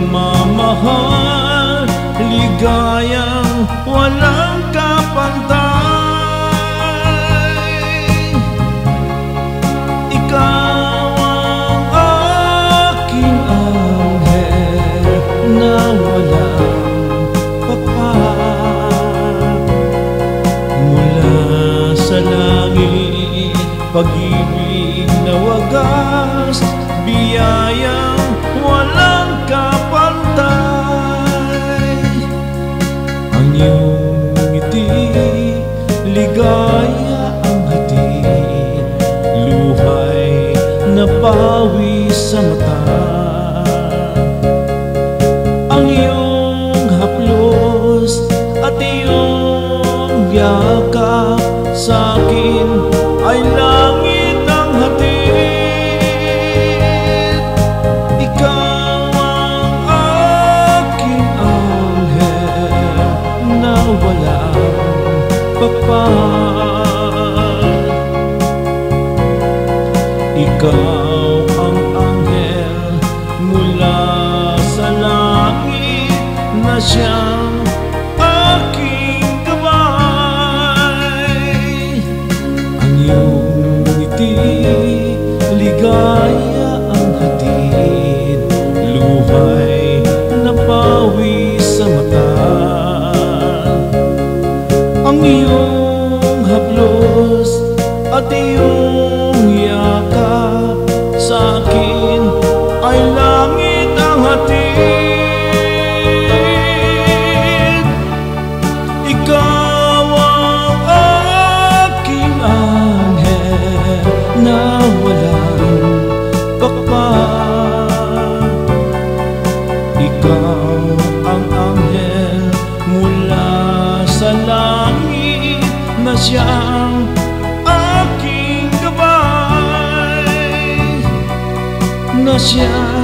pagmamahal, ligayang walang kapantay. Ikaw ang aking anghel na walang pakpak. Mula sa langit, pag-ibig na wagas, biyayang walang kapantay. Ang iyong ngiti, ligaya ang hatid, luhay na pawis sa mata. Ang iyong haplos at iyong yakap sa'kin ay langit ang hatid. Ikaw ang aking anghel na walang pakpak. Ikaw ang anghel mula sa langit na siyang aking gabay. Ang iyong ngiti, ligaya ang hatid, luhay na pawis sa mata. Ang iyong haplos at iyong yakap sa'kin ay langit ang hatid. Ikaw ang aking anghel na walang pakpak. Ikaw ang anghel mula sa langit na siyang aking gabay, na siyang